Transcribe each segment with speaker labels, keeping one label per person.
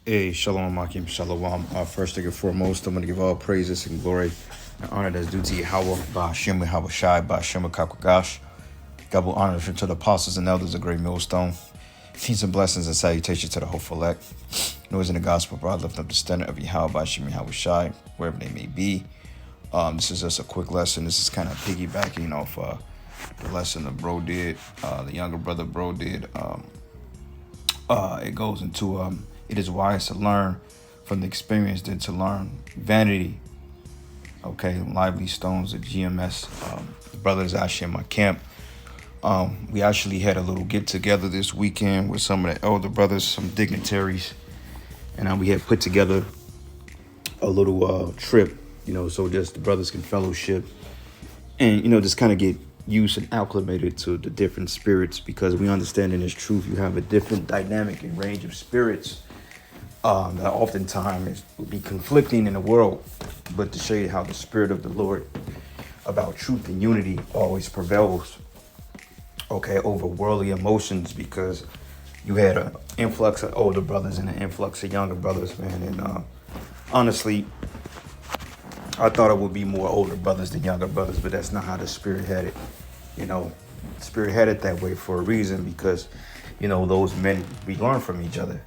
Speaker 1: Hey, Shalom, Akim, Shalom. First and foremost, I'm going to give all praises and glory and honor that's due to Yahweh, Ba'ashem, Yahweh Shai, Ba'ashem, Kakwagash. Double honor to the apostles and elders of Great Millstone. Peace and blessings and salutations to the hopeful elect. Noise in the gospel, bro. I lift up the standard of Yahweh, Ba'ashem, Yahweh Shai, wherever they may be. This is just a quick lesson. This is kind of piggybacking off the lesson that bro did, the younger brother bro did. It goes into it is wise to learn from the experience than to learn vanity. Okay, lively stones at GMS. The brothers actually in my camp. We actually had a little get together this weekend with some of the elder brothers, some dignitaries, and we had put together a little trip, so just the brothers can fellowship and just kind of get used and acclimated to the different spirits, because we understand in this truth you have a different dynamic and range of spirits that oftentimes will be conflicting in the world, but to show you how the spirit of the Lord about truth and unity always prevails, okay, over worldly emotions, because you had an influx of older brothers and an influx of younger brothers, man. And honestly, I thought it would be more older brothers than younger brothers, but that's not how the spirit had it. The spirit had it that way for a reason, because, those men, we learn from each other.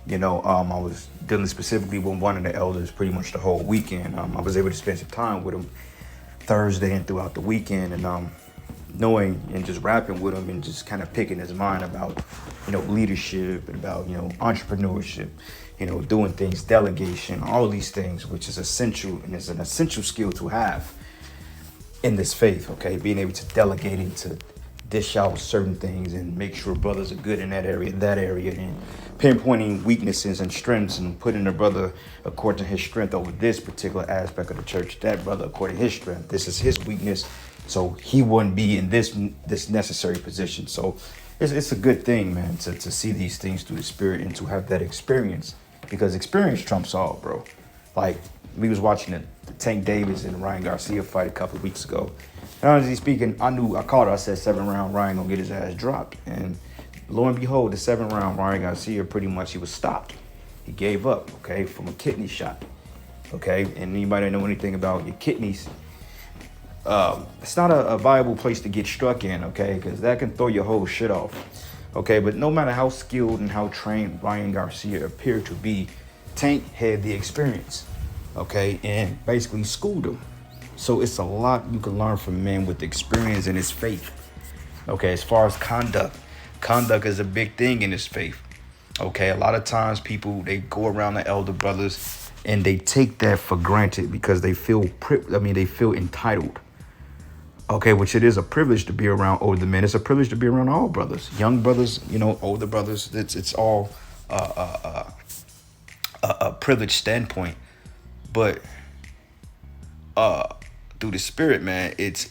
Speaker 1: I was dealing specifically with one of the elders pretty much the whole weekend. I was able to spend some time with him Thursday and throughout the weekend, and knowing and just rapping with him and just kind of picking his mind about, leadership and about, entrepreneurship, doing things, delegation, all these things, which is essential, and is an essential skill to have in this faith, okay? Being able to delegate and to dish out certain things and make sure brothers are good in that area, and pinpointing weaknesses and strengths and putting the brother according to his strength over this particular aspect of the church, that brother according to his strength. This is his weakness, so he wouldn't be in this necessary position. So it's a good thing, man, to see these things through the spirit and to have that experience, because experience trumps all, bro. Like, we was watching the Tank Davis and Ryan Garcia fight a couple of weeks ago. And honestly speaking, I called it. I said 7th round, Ryan gonna get his ass dropped. And lo and behold, the 7th round, Ryan Garcia, pretty much he was stopped. He gave up, okay, from a kidney shot. Okay, and anybody know anything about your kidneys, it's not a viable place to get struck in, okay, because that can throw your whole shit off. Okay, but no matter how skilled and how trained Ryan Garcia appeared to be, Tank had the experience, okay, and basically schooled him. So it's a lot you can learn from men with experience in his faith. Okay, as far as conduct is a big thing in this faith. Okay, a lot of times people, they go around the elder brothers and they take that for granted because they feel entitled. Okay, which it is a privilege to be around older men. It's a privilege to be around all brothers, young brothers, older brothers. It's all a privileged standpoint, but through the spirit, man, it's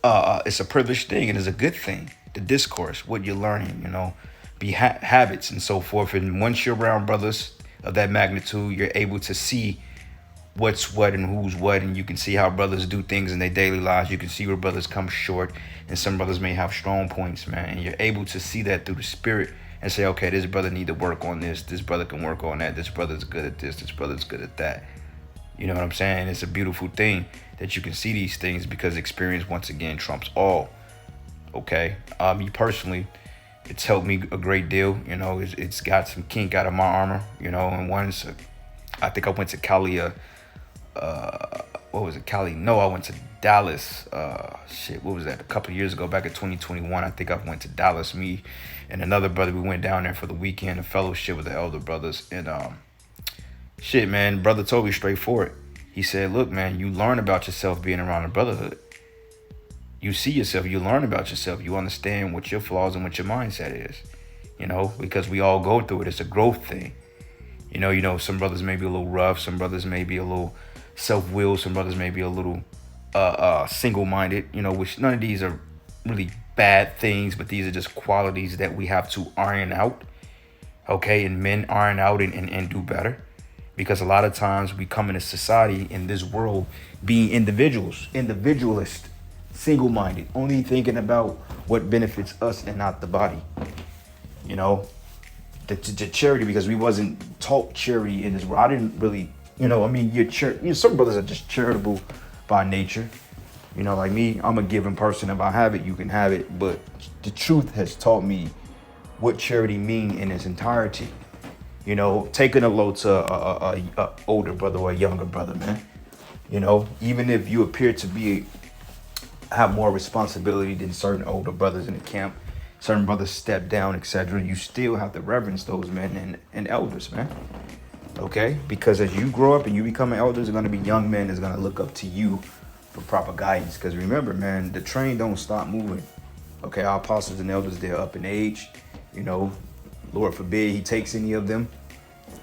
Speaker 1: a privileged thing, and it's a good thing. The discourse, what you're learning, be habits and so forth. And once you're around brothers of that magnitude, you're able to see what's what and who's what, and you can see how brothers do things in their daily lives. You can see where brothers come short, and some brothers may have strong points, man. And you're able to see that through the spirit and say, okay, this brother need to work on this. This brother can work on that. This brother's good at this. This brother's good at that. You know what I'm saying? It's a beautiful thing that you can see these things, because experience, once again, trumps all. Okay? Me personally, it's helped me a great deal. It's got some kink out of my armor, and once I think I went to Cali, what was it, Cali? No, I went to Dallas. What was that? A couple of years ago, back in 2021, I think I went to Dallas. Me and another brother, we went down there for the weekend, a fellowship with the elder brothers. And man, brother told me straightforward. He said, look, man, you learn about yourself being around a brotherhood. You see yourself, you learn about yourself, you understand what your flaws and what your mindset is, because we all go through it. It's a growth thing. Some brothers may be a little rough, some brothers may be a little self-willed, some brothers may be a little single-minded, which none of these are really bad things, but these are just qualities that we have to iron out, okay, and men iron out and do better. Because a lot of times we come into society, in this world, being individualist, single-minded, only thinking about what benefits us and not the body. You know, the charity, because we wasn't taught charity in this world. I didn't really, I mean, some brothers are just charitable by nature. Like me, I'm a giving person. If I have it, you can have it. But the truth has taught me what charity mean in its entirety. Taking a load to a older brother or a younger brother, man. Even if you appear to have more responsibility than certain older brothers in the camp, certain brothers step down, etc., you still have to reverence those men and elders, man. Okay? Because as you grow up and you become an elder, there's going to be young men that's going to look up to you for proper guidance. Because remember, man, the train don't stop moving. Okay? Our apostles and elders, they're up in age. Lord forbid he takes any of them.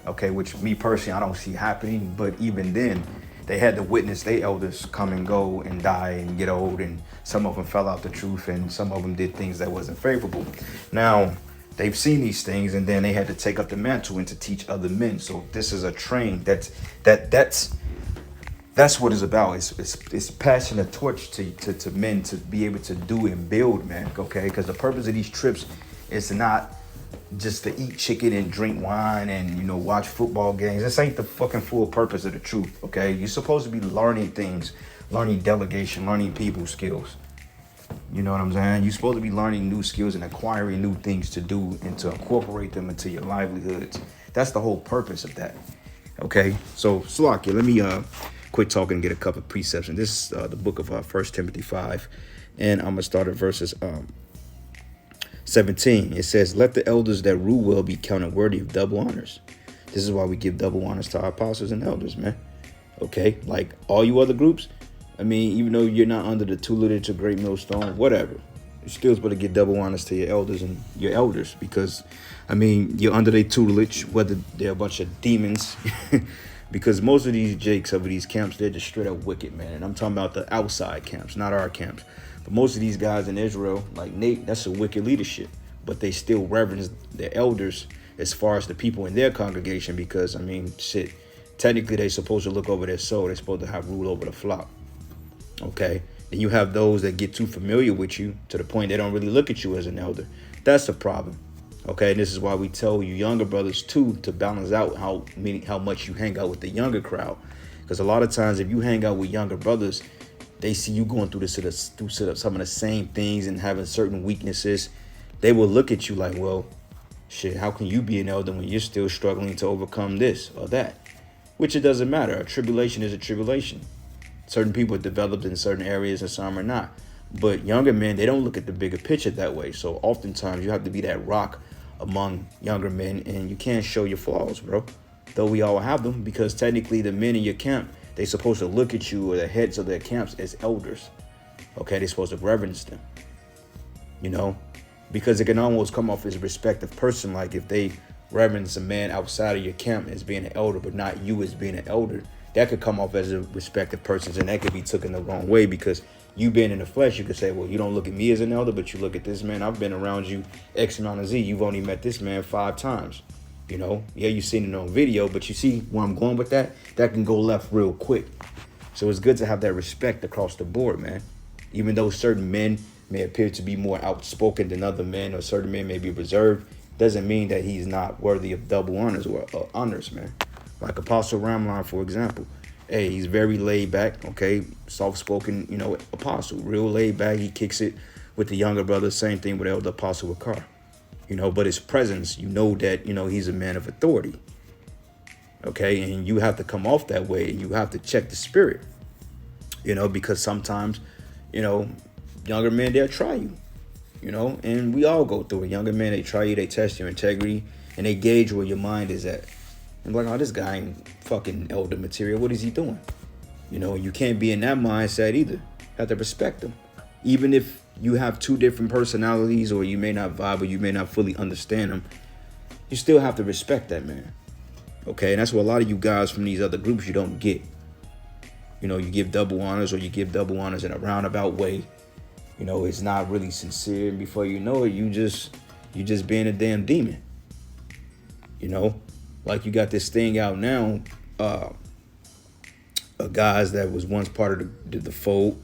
Speaker 1: Okay? Which me personally, I don't see happening. But even then, they had to witness their elders come and go and die and get old, and some of them fell out the truth, and some of them did things that wasn't favorable. Now, they've seen these things, and then they had to take up the mantle and to teach other men. So this is a train that's what it's about. It's passing a torch to men to be able to do and build, man. Okay, because the purpose of these trips is not just to eat chicken and drink wine and watch football games. This ain't the fucking full purpose of the truth. Okay, you're supposed to be learning things, learning delegation, learning people skills. You know what I'm saying? You're supposed to be learning new skills and acquiring new things to do and to incorporate them into your livelihoods. That's the whole purpose of that. Okay, so Salakia, let me quit talking and get a couple of precepts. And this is the book of 1 Timothy 5, and I'm gonna start at verses 17. It says, "Let the elders that rule well be counted worthy of double honors." This is why we give double honors to our apostles and elders, man. Okay, like all you other groups, I mean, even though you're not under the tutelage of Great Millstone, whatever, you're still supposed to give double honors to your elders and your elders, because, I mean, you're under their tutelage, whether they're a bunch of demons, because most of these jakes over these camps, they're just straight up wicked, man. And I'm talking about the outside camps, not our camps. But most of these guys in Israel, like Nate, that's a wicked leadership. But they still reverence their elders as far as the people in their congregation, because, I mean, shit, technically they're supposed to look over their soul. They're supposed to have rule over the flock. Okay? Then you have those that get too familiar with you to the point they don't really look at you as an elder. That's a problem. Okay? And this is why we tell you younger brothers, too, to balance out how much you hang out with the younger crowd. Because a lot of times if you hang out with younger brothers, they see you going through some of the same things and having certain weaknesses. They will look at you like, well, shit, how can you be an elder when you're still struggling to overcome this or that? Which it doesn't matter. A tribulation is a tribulation. Certain people are developed in certain areas and some are not. But younger men, they don't look at the bigger picture that way. So oftentimes you have to be that rock among younger men, and you can't show your flaws, bro. Though we all have them, because technically the men in your camp, they're supposed to look at you or the heads of their camps as elders. Okay, they're supposed to reverence them. Because it can almost come off as a respective person. Like if they reverence a man outside of your camp as being an elder, but not you as being an elder, that could come off as a respective person, and that could be taken the wrong way, because you being in the flesh, you could say, well, you don't look at me as an elder, but you look at this man. I've been around you X amount of Z. You've only met this man 5 times. Yeah, you've seen it on video, but you see where I'm going with that? That can go left real quick. So it's good to have that respect across the board, man. Even though certain men may appear to be more outspoken than other men, or certain men may be reserved, doesn't mean that he's not worthy of double honors or honors, man. Like Apostle Ramlan, for example. Hey, he's very laid back, okay? Soft-spoken, apostle. Real laid back. He kicks it with the younger brother. Same thing with Elder Apostle Wakar. But his presence, that, he's a man of authority. Okay, and you have to come off that way, and you have to check the spirit, because sometimes, younger men, they'll try you, and we all go through it. Younger men, they try you, they test your integrity, and they gauge where your mind is at. And like, oh, this guy ain't fucking elder material. What is he doing? You can't be in that mindset either. You have to respect them. Even if you have 2 different personalities, or you may not vibe, or you may not fully understand them, you still have to respect that man. Okay, and that's what a lot of you guys from these other groups, you don't get. You give double honors, or you give double honors in a roundabout way. It's not really sincere, and before you know it, you just being a damn demon. Like you got this thing out now, guys that was once part of the fold.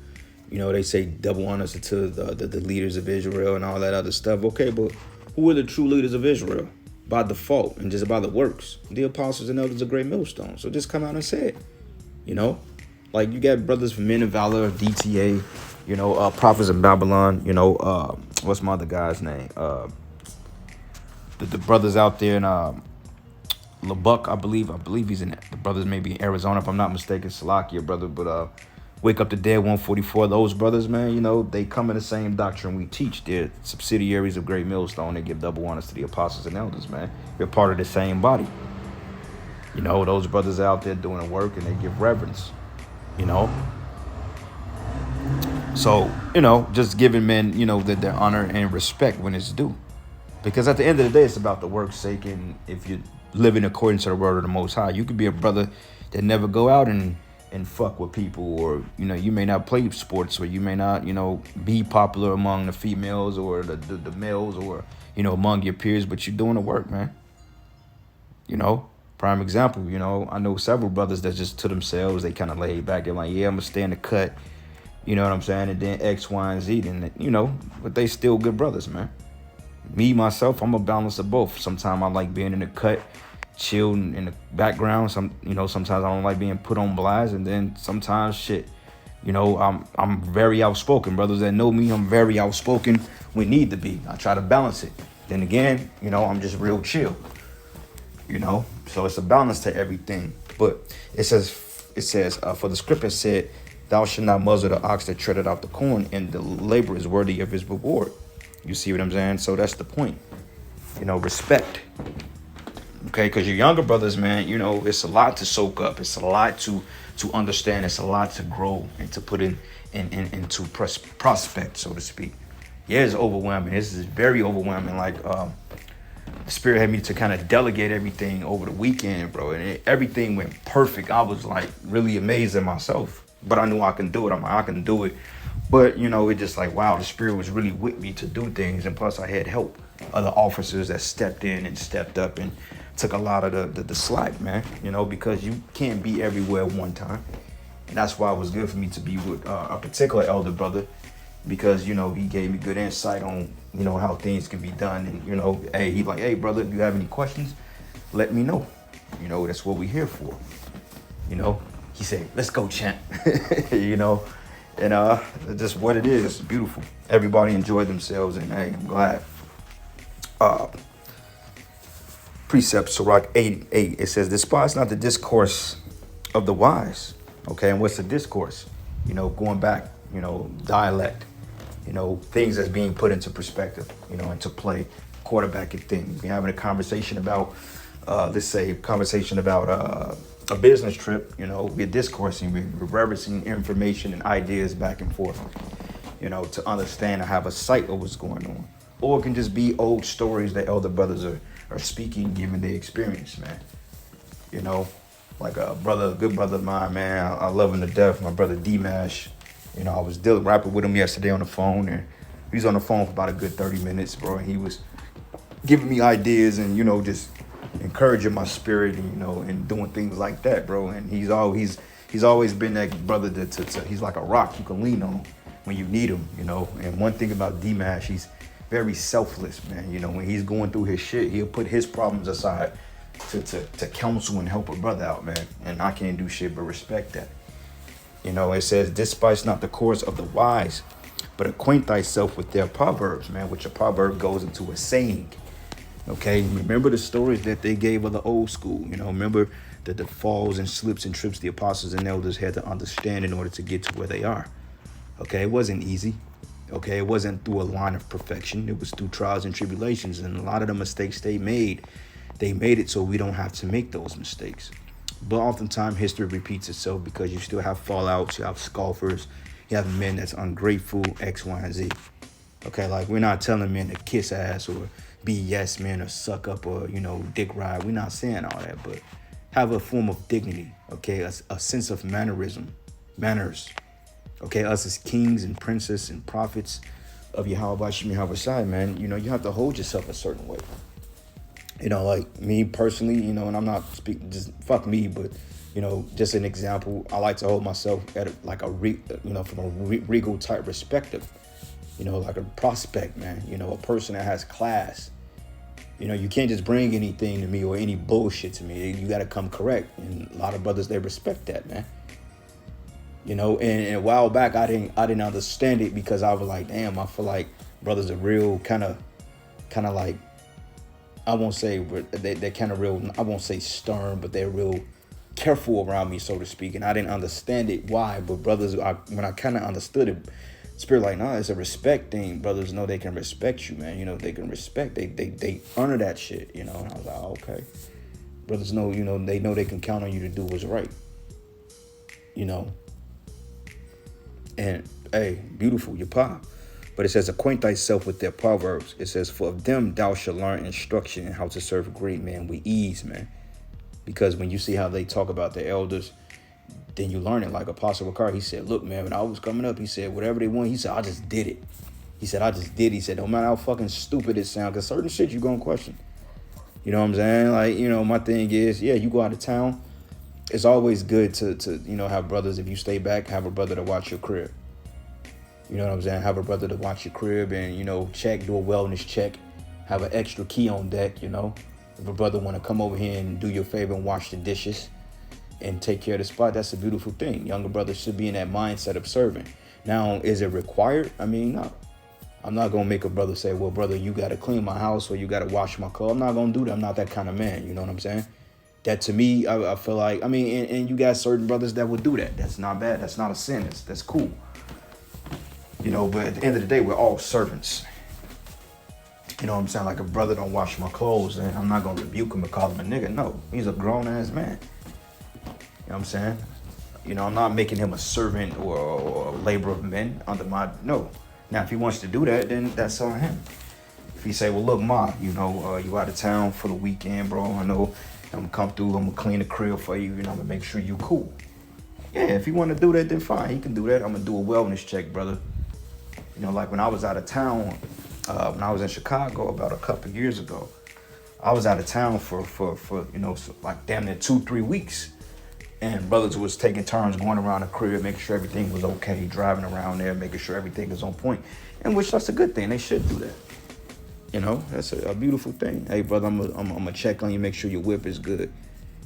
Speaker 1: They say double honors to the leaders of Israel and all that other stuff. Okay, but Who are the true leaders of Israel? By default and just by the works. The apostles and elders of Great Millstone. So just come out and say it. You know? Like you got brothers from Men of Valor, DTA, Prophets of Babylon, what's my other guy's name? The brothers out there in Lubbock, I believe he's in the brothers maybe in Arizona, if I'm not mistaken, Salakia brother, but Wake Up the Dead 144, those brothers, man, they come in the same doctrine we teach. They're subsidiaries of Great Millstone. They give double honors to the apostles and elders, man. They're part of the same body. Those brothers out there doing the work and they give reverence, So, just giving men, their honor and respect when it's due. Because at the end of the day, it's about the work's sake. And if you're living according to the word of the Most High, you could be a brother that never go out and fuck with people, or you may not play sports, or you may not be popular among the females or the males, or among your peers, but you're doing the work, man. Prime example, I know several brothers that just to themselves, they kind of laid back. They're like, yeah, I'm gonna stay in the cut, you know what I'm saying, and then X, Y, and Z, and but they still good brothers, man. Me myself, I'm a balance of both. Sometimes I like being in the cut, chill in the background. Sometimes I don't like being put on blast, and then sometimes I'm very outspoken. Brothers that know me, I'm very outspoken. We need to be. I try to balance it. Then again, I'm just real chill. So it's a balance to everything. But it says, for the scripture said, "Thou shalt not muzzle the ox that treadeth out the corn, and the labor is worthy of his reward." You see what I'm saying? So that's the point. Respect. Okay, because your younger brothers, man, it's a lot to soak up. It's a lot to understand. It's a lot to grow and to put into prospect, so to speak. Yeah, it's overwhelming. This is very overwhelming. Like, the Spirit had me to kind of delegate everything over the weekend, bro. And everything went perfect. I was like really amazed at myself. But I knew I can do it. I'm like, I can do it. But, it just like, wow, the Spirit was really with me to do things. And plus I had help. Other officers that stepped in and stepped up and took a lot of the slack, man. Because you can't be everywhere at one time. And that's why it was good for me to be with a particular elder brother. Because, he gave me good insight on, how things can be done. And, hey, he like, hey, brother, if you have any questions, let me know. That's what we're here for. He said, let's go, champ. And just what it is, beautiful. Everybody enjoyed themselves, and hey, I'm glad. Precept Sirach 88, it says, despise not the discourse of the wise. Okay, and what's the discourse? Going back, dialect, things that's being put into perspective, into play, quarterbacking things. We're having a conversation about, let's say, a business trip, we're discoursing, we're reversing information and ideas back and forth, to understand and have a sight of what's going on. Or it can just be old stories that elder brothers are speaking, giving their experience, man. Like a good brother of mine, man, I love him to death, my brother D-Mash. I was rapping with him yesterday on the phone, and he was on the phone for about a good 30 minutes, bro. And he was giving me ideas and, just encouraging my spirit, and, and doing things like that, bro. And he's always been that brother that he's like a rock you can lean on when you need him, And one thing about D-Mash, he's very selfless, man. When he's going through his shit, he'll put his problems aside to counsel and help a brother out, man. And I can't do shit but respect that. It says, despise not the course of the wise, but acquaint thyself with their proverbs, man, which a proverb goes into a saying. Okay, remember the stories that they gave of the old school. Remember the falls and slips and trips the apostles and elders had to understand in order to get to where they are. Okay, it wasn't easy. Okay, it wasn't through a line of perfection. It was through trials and tribulations. And a lot of the mistakes they made it so we don't have to make those mistakes. But oftentimes history repeats itself because you still have fallouts, you have scoffers, you have men that's ungrateful, X, Y, and Z. Okay, like we're not telling men to kiss ass or be yes men or suck up or, dick ride. We're not saying all that, but have a form of dignity, okay? A sense of manners. Okay, us as kings and princes and prophets of Yahweh Shem Yahweh Shai, man, you have to hold yourself a certain way. Like me personally, and I'm not speaking, just fuck me, but, just an example, I like to hold myself at from a regal type perspective, like a prospect, man, a person that has class, You know, you can't just bring anything to me or any bullshit to me. You got to come correct. And a lot of brothers, they respect that, man. You know, and a while back, I didn't understand it because I was like, damn, I feel like brothers are real kind of like, I won't say they're kind of real, I won't say stern, but they're real careful around me, so to speak. And I didn't understand it why, but brothers, when I kind of understood it, Spirit like, nah, it's a respect thing. Brothers know they can respect you, man. You know, they can respect, they honor that shit, you know. And I was like, oh, okay. Brothers know, you know, they know they can count on you to do what's right, you know. And hey, beautiful, your pop. But it says, acquaint thyself with their proverbs. It says, for of them thou shalt learn instruction in how to serve a great man with ease, man. Because when you see how they talk about their elders, then you learn it. Like Apostle Ricard, he said, look, man, when I was coming up, he said, whatever they want, he said, I just did it. He said, I just did. He said, no matter how fucking stupid it sounds, because certain shit you gonna question. You know what I'm saying? Like, you know, my thing is, yeah, you go out of town, it's always good to you know, have brothers. If you stay back, have a brother to watch your crib. You know what I'm saying? Have a brother to watch your crib and, you know, do a wellness check. Have an extra key on deck, you know. If a brother want to come over here and do your favor and wash the dishes and take care of the spot, that's a beautiful thing. Younger brothers should be in that mindset of serving. Now, is it required? I mean, no. I'm not going to make a brother say, well, brother, you got to clean my house or you got to wash my car. I'm not going to do that. I'm not that kind of man. You know what I'm saying? That to me, I feel like, I mean, and you got certain brothers that would do that. That's not bad. That's not a sin. That's cool. You know, but at the end of the day, we're all servants. You know what I'm saying? Like, a brother don't wash my clothes, and I'm not going to rebuke him and call him a nigga. No, he's a grown-ass man. You know what I'm saying? You know, I'm not making him a servant or a laborer of men under my, no. Now, if he wants to do that, then that's on him. If he say, well, look, Ma, you know, you out of town for the weekend, bro. I know I'm going to come through. I'm going to clean the crib for you. You know, I'm going to make sure you cool. Yeah, if he want to do that, then fine. He can do that. I'm going to do a wellness check, brother. You know, like when I was out of town, when I was in Chicago about a couple of years ago, I was out of town for you know, like damn near 2-3 weeks. And brothers was taking turns going around the crib, making sure everything was okay, driving around there, making sure everything is on point. And which that's a good thing. They should do that. You know, that's a beautiful thing. Hey, brother, I'm gonna check on you, make sure your whip is good.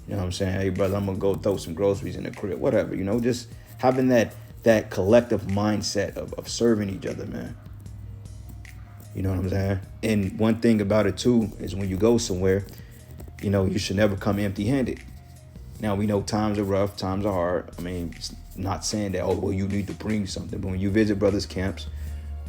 Speaker 1: You know what I'm saying? Hey, brother, I'm gonna go throw some groceries in the crib, whatever. You know, just having that collective mindset of serving each other, man. You know what I'm saying? And one thing about it too is when you go somewhere, you know, you should never come empty-handed. Now, we know times are rough, times are hard. I mean, it's not saying that, oh, well, you need to bring something. But when you visit brothers' camps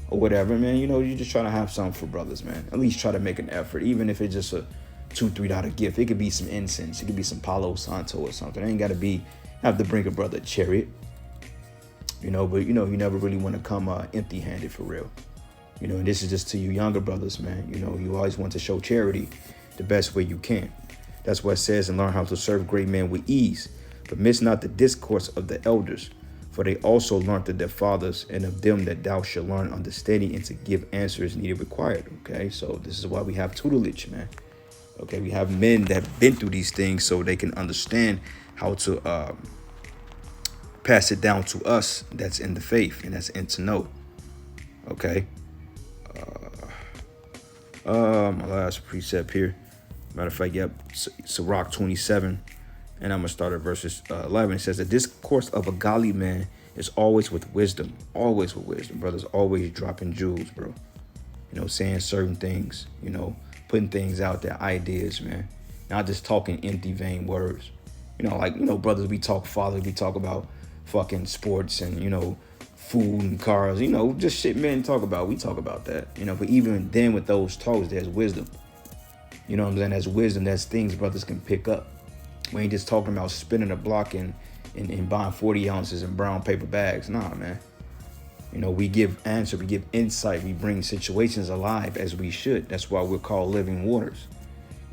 Speaker 1: or whatever, man, you know, you just try to have something for brothers, man. At least try to make an effort, even if it's just a $2-3 gift. It could be some incense. It could be some Palo Santo or something. It ain't got to have to bring a brother a chariot. You know, but, you know, you never really want to come empty-handed for real. You know, and this is just to you younger brothers, man. You know, you always want to show charity the best way you can. That's what it says, and learn how to serve great men with ease. But miss not the discourse of the elders, for they also learned of their fathers, and of them that thou shalt learn understanding and to give answers needed required. Okay, so this is why we have tutelage, man. Okay, we have men that have been through these things so they can understand how to pass it down to us that's in the faith and that's in to know. Okay. My last precept here. Matter of fact, yep, Sirach 27, and I'm gonna start at verses 11. It says, the discourse of a godly man is always with wisdom, brothers. Always dropping jewels, bro. You know, saying certain things. You know, putting things out there, ideas, man. Not just talking empty, vain words. You know, like, you know, brothers, we talk fathers, we talk about fucking sports and, you know, food and cars, you know, just shit men talk about. We talk about that, you know, but even then with those talks, there's wisdom. You know what I'm saying? That's wisdom. That's things brothers can pick up. We ain't just talking about spinning a block and buying 40 ounces in brown paper bags. Nah, man. You know, we give answer, we give insight, we bring situations alive as we should. That's why we're called living waters.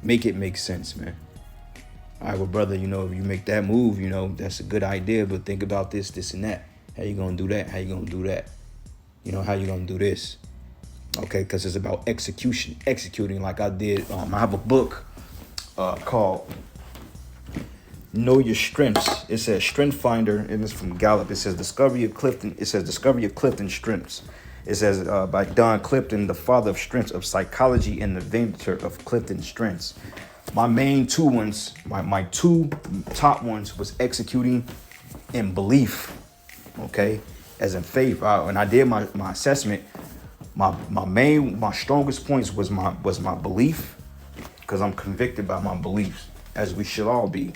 Speaker 1: Make it make sense, man. All right, well, brother, you know, if you make that move, you know, that's a good idea, but think about this, this, and that. How you gonna do that? How you gonna do that? You know, how you gonna do this? Okay, because it's about executing like I did. I have a book called Know Your Strengths. It says Strength Finder, and it's from Gallup. It says Discovery of Clifton. It says Discovery of Clifton Strengths. It says by Don Clifton, the father of strengths of psychology and the inventor of Clifton strengths. My main two ones, my two top ones was executing and belief. Okay, as in faith. When I did my assessment, my strongest points was my belief, because I'm convicted by my beliefs, as we should all be,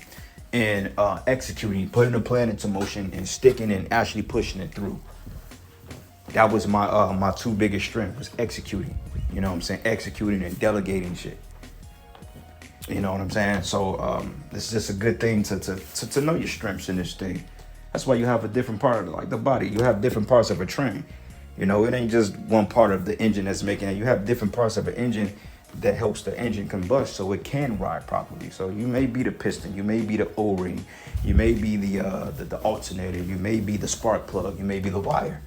Speaker 1: and executing, putting a plan into motion and sticking and actually pushing it through. That was my two biggest strengths, was executing. You know what I'm saying? Executing and delegating shit. You know what I'm saying? So it's just a good thing to know your strengths in this thing. That's why you have a different part, like the body. You have different parts of a train. You know, it ain't just one part of the engine that's making it. You have different parts of an engine that helps the engine combust so it can ride properly. So you may be the piston, you may be the O-ring, you may be the alternator, you may be the spark plug, you may be the wire.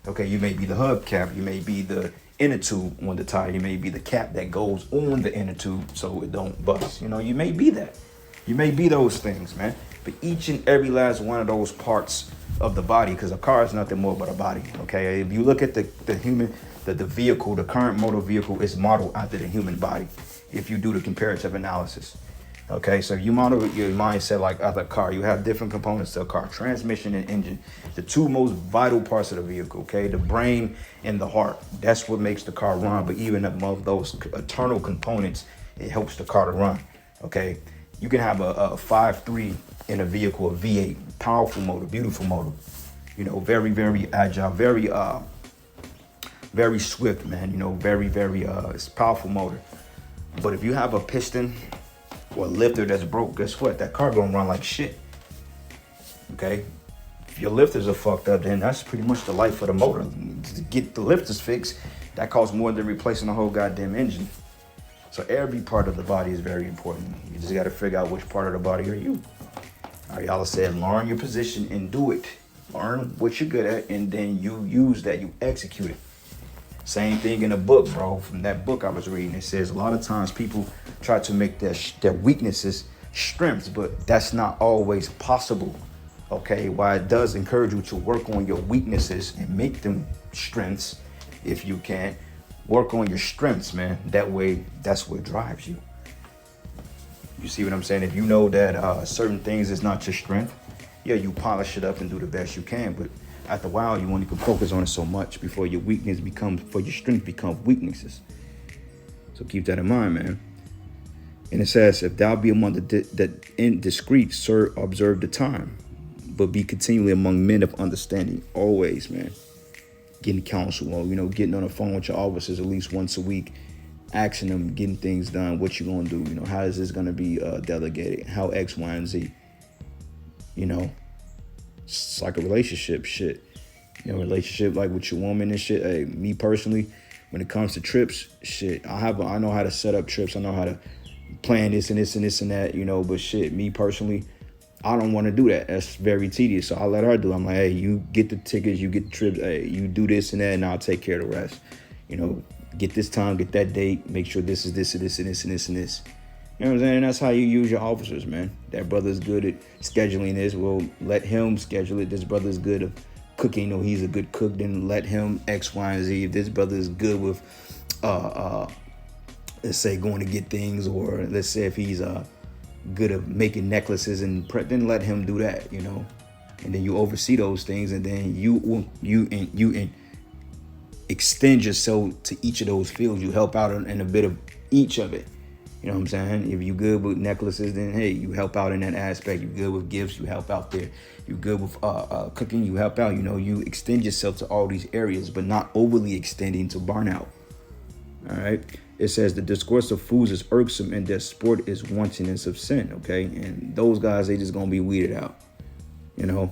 Speaker 1: Okay, you may be the hubcap, you may be the inner tube on the tire, you may be the cap that goes on the inner tube so it don't bust. You know, you may be that. You may be those things, man. But each and every last one of those parts of the body, because a car is nothing more but a body. Okay, if you look at the vehicle, the current motor vehicle is modeled after the human body. If you do the comparative analysis, okay, so you model your mindset like other car. You have different components to a car: transmission and engine, the two most vital parts of the vehicle. Okay, the brain and the heart. That's what makes the car run. But even above those internal components, it helps the car to run. Okay, you can have a 5.3 in a vehicle, a V8, powerful motor, beautiful motor. You know, very, very agile, very swift, man. You know, very, it's a powerful motor. But if you have a piston or a lifter that's broke, guess what? That car gonna run like shit. Okay? If your lifters are fucked up, then that's pretty much the life of the motor. To get the lifters fixed, that costs more than replacing the whole goddamn engine. So every part of the body is very important. You just gotta figure out which part of the body are you. All right, y'all said learn your position and do it. Learn what you're good at, and then you use that, you execute it. Same thing in a book, bro. From that book I was reading, it says a lot of times people try to make their weaknesses strengths, but that's not always possible. Okay, while it does encourage you to work on your weaknesses and make them strengths, if you can, work on your strengths, man. That way, that's what drives you. You see what I'm saying? If you know that certain things is not your strength, yeah, you polish it up and do the best you can, but after a while, you only can focus on it so much before your strength becomes weaknesses. So keep that in mind, man. And it says, if thou be among the indiscreet, sir, observe the time, but be continually among men of understanding. Always, man. Getting counsel, or, you know, getting on the phone with your officers at least once a week, asking them, getting things done, what you gonna do, you know, how is this gonna be delegated, how X, Y, and Z, you know. It's like a relationship shit. You know, relationship like with your woman and shit. Hey, me personally, when it comes to trips, shit, I know how to set up trips. I know how to plan this and this and this and that, you know, but shit, me personally, I don't want to do that. That's very tedious. So I let her do it. I'm like, hey, you get the tickets, you get the trips, hey, you do this and that, and I'll take care of the rest. You know, get this time, get that date, make sure this is this and this and this and this and this. You know what I'm saying? That's how you use your officers, man. That brother's good at scheduling this. Well, let him schedule it. This brother's good at cooking. You know, he's a good cook. Then let him X, Y, and Z. If this brother is good with, let's say, going to get things, or let's say if he's good at making necklaces and then let him do that. You know, and then you oversee those things, and then you extend yourself to each of those fields. You help out in a bit of each of it. You know what I'm saying? If you're good with necklaces, then hey, you help out in that aspect. You're good with gifts, you help out there. You're good with cooking, you help out. You know, you extend yourself to all these areas, but not overly extending to burnout. All right. It says the discourse of fools is irksome and their sport is wantonness of sin. Okay. And those guys, they just going to be weeded out, you know.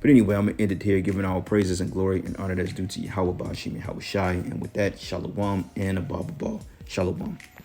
Speaker 1: But anyway, I'm going to end it here, giving all praises and glory and honor that's due to Yahweh Bashim Yahweh Shai. And with that, Shalom and Abba. Shalom.